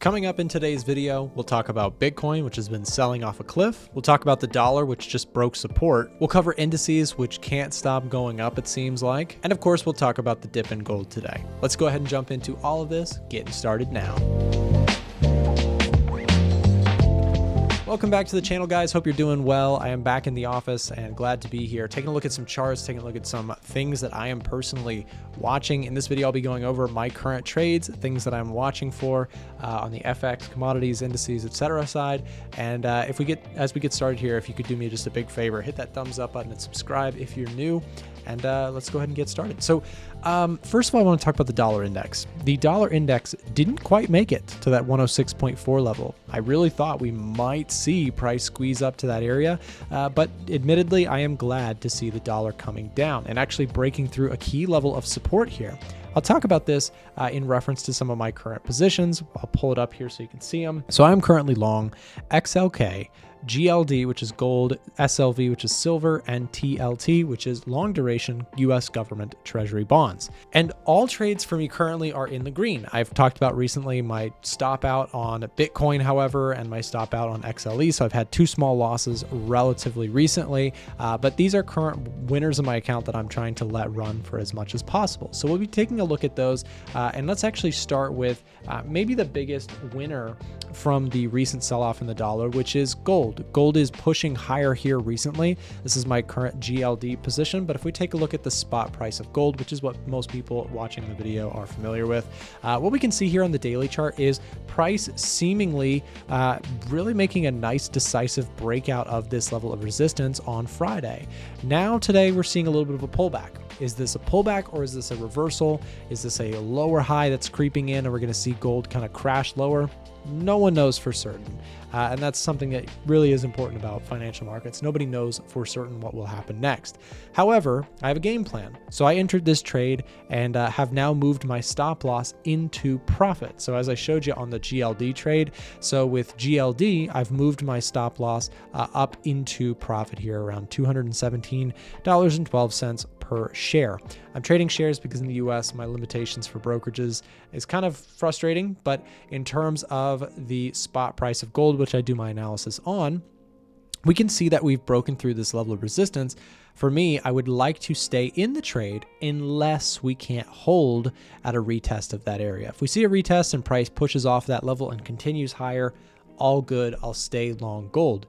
Coming up in today's video, we'll talk about Bitcoin, which has been selling off a cliff. We'll talk about the dollar, which just broke support. We'll cover indices, which can't stop going up, it seems like. And of course, we'll talk about the dip in gold today. Let's go ahead and jump into all of this, getting started now. Welcome back to the channel, guys. Hope you're doing well. I am back in the office and glad to be here, taking a look at some charts, taking a look at some things that I am personally watching. In this video, I'll be going over my current trades, things that I'm watching for on the FX, commodities, indices, etc. side. And as we get started here, if you could do me just a big favor, hit that thumbs up button and subscribe if you're new. And let's go ahead and get started. So first of all, I want to talk about the dollar index. The dollar index didn't quite make it to that 106.4 level. I really thought we might see price squeeze up to that area, but admittedly, I am glad to see the dollar coming down and actually breaking through a key level of support here. I'll talk about this in reference to some of my current positions. I'll pull it up here so you can see them. So I'm currently long XLK, GLD, which is gold, SLV, which is silver, and TLT, which is long duration US government treasury bonds. And all trades for me currently are in the green. I've talked about recently my stop out on Bitcoin, however, and my stop out on XLE. So I've had two small losses relatively recently, but these are current winners in my account that I'm trying to let run for as much as possible. So we'll be taking a look at those, and let's actually start with maybe the biggest winner from the recent sell-off in the dollar, which is gold. Gold is pushing higher here recently. This is my current GLD position, but if we take a look at the spot price of gold, which is what most people watching the video are familiar with, what we can see here on the daily chart is price seemingly really making a nice decisive breakout of this level of resistance on Friday. Now today we're seeing a little bit of a pullback. Is this a pullback or is this a reversal? Is this a lower high that's creeping in and we're going to see gold kind of crash lower? No one knows for certain. And that's something that really is important about financial markets. Nobody knows for certain what will happen next. However, I have a game plan. So I entered this trade and have now moved my stop loss into profit. So as I showed you on the GLD trade, so with GLD, I've moved my stop loss up into profit here around $217.12 per share. I'm trading shares because in the US, my limitations for brokerages is kind of frustrating, but in terms of the spot price of gold, which I do my analysis on, we can see that we've broken through this level of resistance. For me, I would like to stay in the trade unless we can't hold at a retest of that area. If we see a retest and price pushes off that level and continues higher, all good, I'll stay long gold.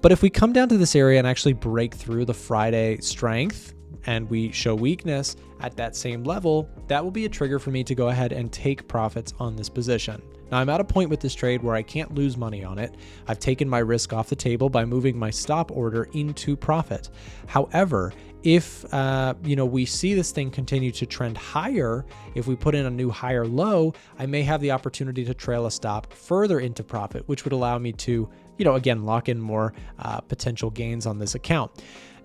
But if we come down to this area and actually break through the Friday strength, and we show weakness at that same level, that will be a trigger for me to go ahead and take profits on this position. Now I'm at a point with this trade where I can't lose money on it. I've taken my risk off the table by moving my stop order into profit. However, if we see this thing continue to trend higher, if we put in a new higher low, I may have the opportunity to trail a stop further into profit, which would allow me to, again, lock in more potential gains on this account.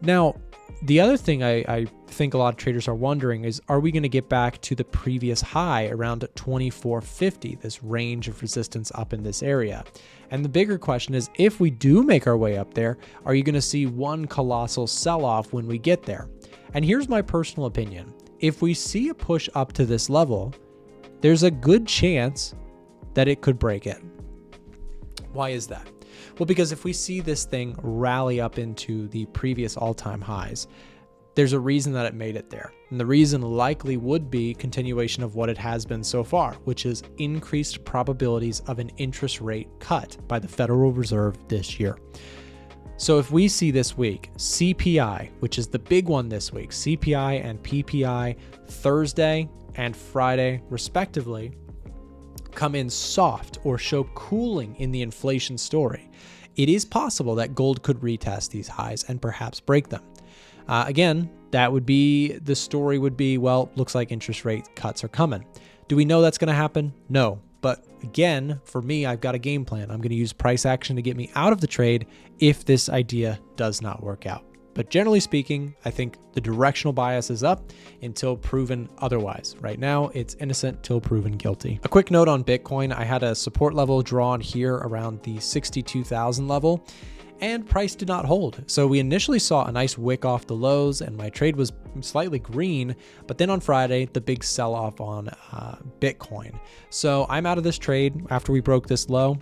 Now, the other thing I think a lot of traders are wondering is, are we going to get back to the previous high around 2450, this range of resistance up in this area? And the bigger question is, if we do make our way up there, are you going to see one colossal sell-off when we get there? And here's my personal opinion. If we see a push up to this level, there's a good chance that it could break it. Why is that? Well, because if we see this thing rally up into the previous all-time highs, there's a reason that it made it there. And the reason likely would be continuation of what it has been so far, which is increased probabilities of an interest rate cut by the Federal Reserve this year. So if we see this week, CPI, which is the big one this week, CPI and PPI Thursday and Friday, respectively, come in soft or show cooling in the inflation story, it is possible that gold could retest these highs and perhaps break them. Again, that would be, the story would be, well, looks like interest rate cuts are coming. Do we know that's going to happen? No. But again, for me, I've got a game plan. I'm going to use price action to get me out of the trade if this idea does not work out. But generally speaking, I think the directional bias is up until proven otherwise. Right now, it's innocent till proven guilty. A quick note on Bitcoin. I had a support level drawn here around the 62,000 level. and price did not hold. So we initially saw a nice wick off the lows and my trade was slightly green, but then on Friday, the big sell off on Bitcoin. So I'm out of this trade after we broke this low.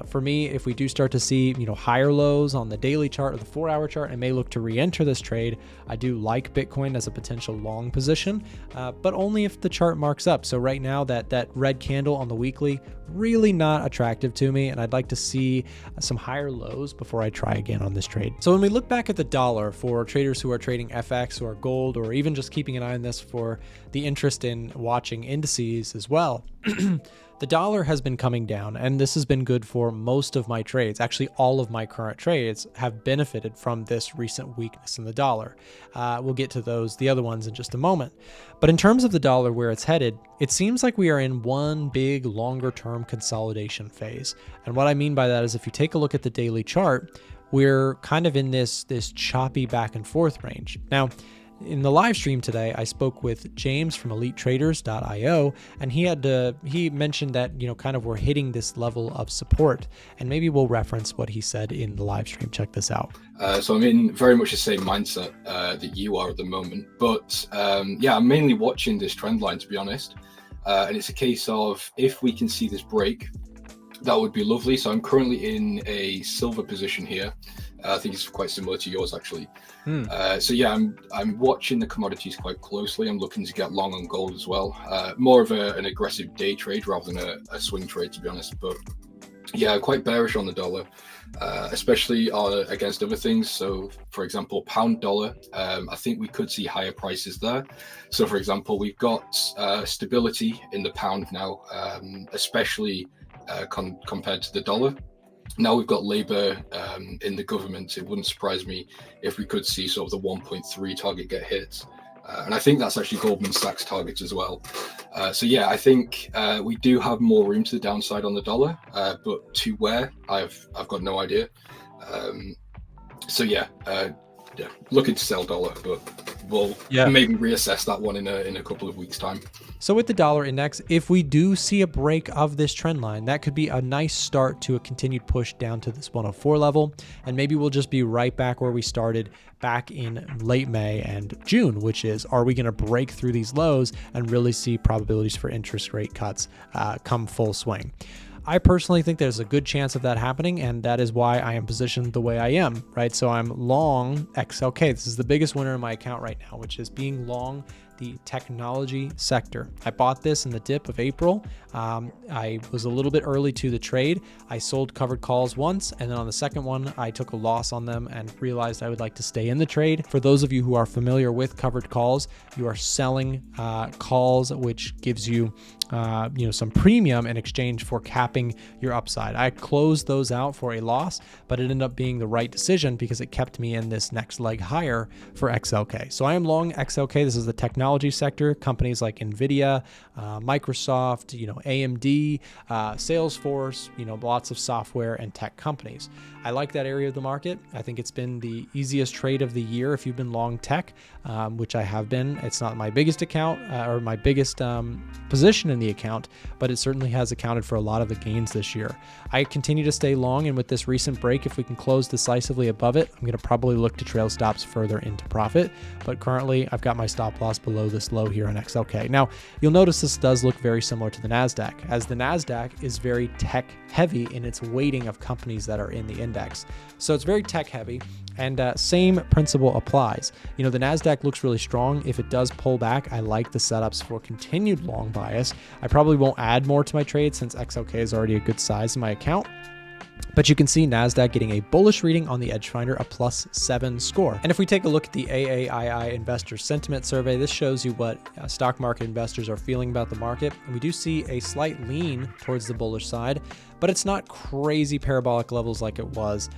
For me, if we do start to see, higher lows on the daily chart or the 4-hour chart, I may look to re-enter this trade. I do like Bitcoin as a potential long position, but only if the chart marks up. So right now, that red candle on the weekly, really not attractive to me, and I'd like to see some higher lows before I try again on this trade. So when we look back at the dollar for traders who are trading FX or gold, or even just keeping an eye on this for the interest in watching indices as well, the dollar has been coming down, and this has been good for most of my trades. Actually, all of my current trades have benefited from this recent weakness in the dollar. We'll get to the other ones in just a moment. But in terms of the dollar, where it's headed, it seems like we are in one big longer-term consolidation phase. And what I mean by that is if you take a look at the daily chart, we're kind of in this choppy back and forth range. Now, in the live stream today, I spoke with James from EliteTraders.io, and he mentioned that, kind of we're hitting this level of support, and maybe we'll reference what he said in the live stream. Check this out. So I'm in very much the same mindset that you are at the moment, but I'm mainly watching this trend line, to be honest. And it's a case of if we can see this break, that would be lovely. So I'm currently in a silver position here. I think it's quite similar to yours, actually. I'm watching the commodities quite closely. I'm looking to get long on gold as well. More of an aggressive day trade rather than a swing trade, to be honest. But yeah, quite bearish on the dollar, especially against other things. So, for example, pound dollar, I think we could see higher prices there. So, for example, we've got stability in the pound now, especially compared to the dollar. Now we've got Labour in the government. It wouldn't surprise me if we could see sort of the 1.3 target get hit. And I think that's actually Goldman Sachs' target as well. I think we do have more room to the downside on the dollar, but to where, I've got no idea. Looking to sell dollar, but we'll maybe reassess that one in a couple of weeks' time. So with the dollar index, if we do see a break of this trend line, that could be a nice start to a continued push down to this 104 level. And maybe we'll just be right back where we started back in late May and June, which is, are we going to break through these lows and really see probabilities for interest rate cuts come full swing? I personally think there's a good chance of that happening, and that is why I am positioned the way I am, right? So I'm long XLK. This is the biggest winner in my account right now, which is being long the technology sector. I bought this in the dip of April. I was a little bit early to the trade. I sold covered calls once, and then on the second one, I took a loss on them and realized I would like to stay in the trade. For those of you who are familiar with covered calls, you are selling calls, which gives you some premium in exchange for capping your upside. I closed those out for a loss, but it ended up being the right decision because it kept me in this next leg higher for XLK. So I am long XLK. This is the technology sector, companies like NVIDIA, Microsoft, AMD, Salesforce, lots of software and tech companies. I like that area of the market. I think it's been the easiest trade of the year if you've been long tech, which I have been. It's not my biggest account or my biggest position in the account, but it certainly has accounted for a lot of the gains this year. I continue to stay long, and with this recent break, if we can close decisively above it, I'm going to probably look to trail stops further into profit. But currently, I've got my stop loss below this low here on XLK. Now, you'll notice this does look very similar to the NASDAQ, as the NASDAQ is very tech heavy in its weighting of companies that are in the index. So it's very tech heavy, and same principle applies. The NASDAQ looks really strong. If it does pull back, I like the setups for continued long bias. I probably won't add more to my trade since XLK is already a good size in my account. But you can see NASDAQ getting a bullish reading on the Edge Finder, a +7 score. And if we take a look at the AAII Investor Sentiment Survey, this shows you what stock market investors are feeling about the market. And we do see a slight lean towards the bullish side, but it's not crazy parabolic levels like it was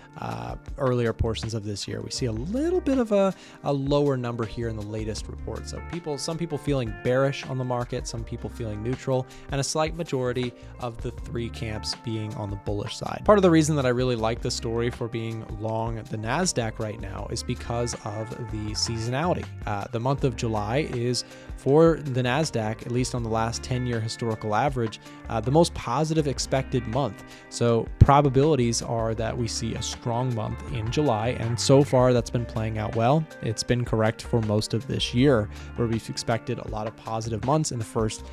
earlier portions of this year. We see a little bit of a lower number here in the latest report. So some people feeling bearish on the market, some people feeling neutral, and a slight majority of the three camps being on the bullish side. Part of the reason reason that I really like the story for being long the NASDAQ right now is because of the seasonality. The month of July is, for the NASDAQ, at least on the last 10-year historical average, the most positive expected month. So probabilities are that we see a strong month in July, and so far that's been playing out well. It's been correct for most of this year, where we've expected a lot of positive months in the first,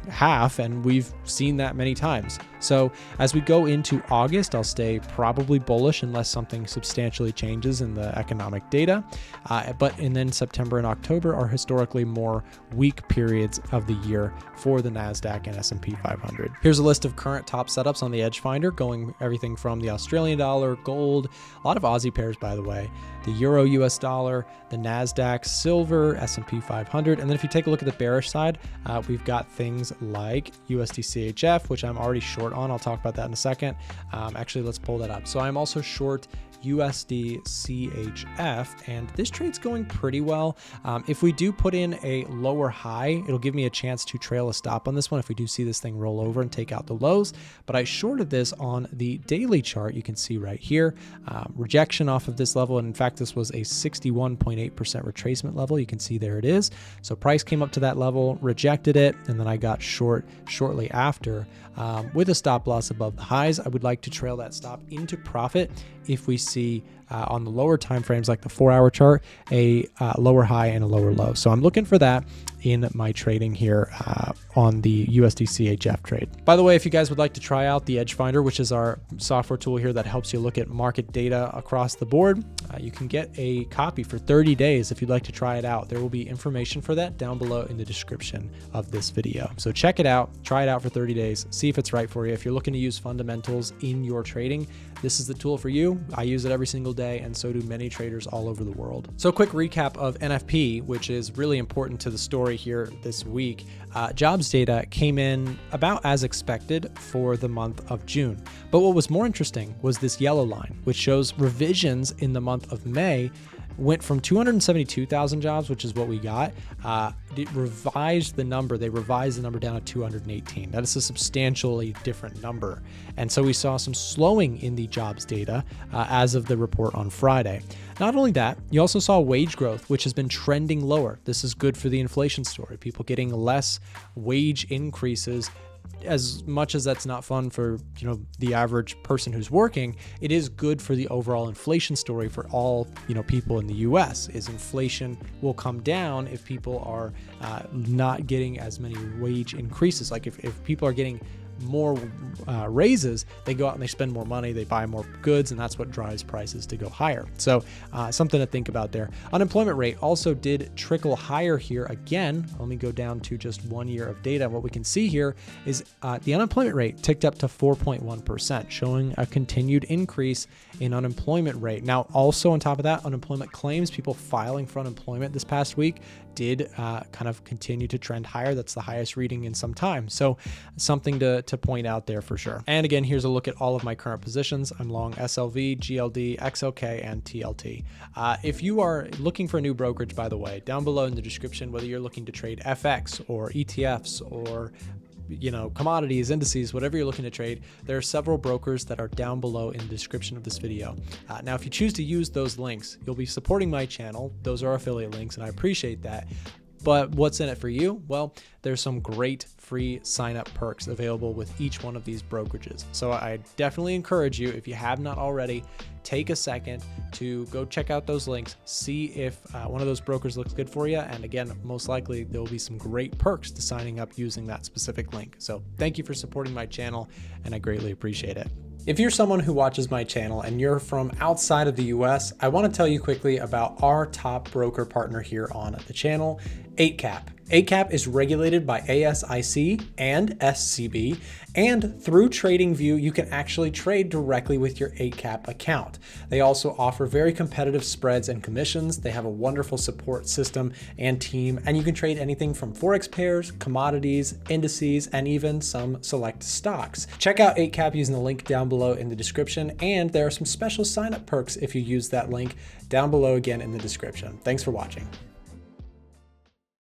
half, and we've seen that many times. So as we go into August, I'll stay probably bullish unless something substantially changes in the economic data. And then September and October are historically more weak periods of the year for the NASDAQ and S&P 500. Here's a list of current top setups on the Edge Finder, going everything from the Australian dollar, gold, a lot of Aussie pairs, by the way, the Euro US dollar, the NASDAQ, silver, S&P 500. And then if you take a look at the bearish side, we've got things like USD CHF, which I'm already short on. I'll talk about that in a second. Actually, let's pull that up. So I'm also short USD CHF, and this trade's going pretty well. If we do put in a lower high, it'll give me a chance to trail a stop on this one if we do see this thing roll over and take out the lows. But I shorted this on the daily chart. You can see right here, rejection off of this level. And in fact, this was a 61.8% retracement level. You can see there it is. So price came up to that level, rejected it, and then I got short shortly after with a stop loss above the highs. I would like to trail that stop into profit if we see on the lower time frames, like the 4-hour chart, a lower high and a lower low. So I'm looking for that in my trading here on the USD CHF trade. By the way, if you guys would like to try out the Edge Finder, which is our software tool here that helps you look at market data across the board, you can get a copy for 30 days if you'd like to try it out. There will be information for that down below in the description of this video. So check it out, try it out for 30 days, see if it's right for you. If you're looking to use fundamentals in your trading, this is the tool for you. I use it every single day, and so do many traders all over the world. So quick recap of NFP, which is really important to the story here this week. Jobs data came in about as expected for the month of June. But what was more interesting was this yellow line, which shows revisions in the month of May went from 272,000 jobs, which is what we got. They revised the number down to 218. That is a substantially different number. And so we saw some slowing in the jobs data as of the report on Friday. Not only that, you also saw wage growth, which has been trending lower. This is good for the inflation story. People getting less wage increases. As much as that's not fun for the average person who's working, it is good for the overall inflation story for all people in the US. Is inflation will come down if people are not getting as many wage increases. Like if people are getting more raises, they go out and they spend more money, they buy more goods, and that's what drives prices to go higher. So something to think about there. Unemployment rate also did trickle higher here again. Let me go down to just 1 year of data. What we can see here is the unemployment rate ticked up to 4.1%, showing a continued increase in unemployment rate. Now, also on top of that, unemployment claims, people filing for unemployment this past week, did kind of continue to trend higher. That's the highest reading in some time. So something to point out there for sure. And again, here's a look at all of my current positions. I'm long SLV, GLD, XLK, and TLT. If you are looking for a new brokerage, by the way, down below in the description, whether you're looking to trade FX or ETFs or commodities, indices, whatever you're looking to trade, there are several brokers that are down below in the description of this video. Now, if you choose to use those links, you'll be supporting my channel. Those are affiliate links, and I appreciate that. But what's in it for you? Well, there's some great free sign-up perks available with each one of these brokerages. So I definitely encourage you, if you have not already, take a second to go check out those links, see if one of those brokers looks good for you. And again, most likely there will be some great perks to signing up using that specific link. So thank you for supporting my channel, and I greatly appreciate it. If you're someone who watches my channel and you're from outside of the US, I want to tell you quickly about our top broker partner here on the channel, Eightcap. Eightcap is regulated by ASIC and SCB, and through TradingView, you can actually trade directly with your Eightcap account. They also offer very competitive spreads and commissions. They have a wonderful support system and team, and you can trade anything from Forex pairs, commodities, indices, and even some select stocks. Check out Eightcap using the link down below in the description, and there are some special sign-up perks if you use that link down below again in the description. Thanks for watching.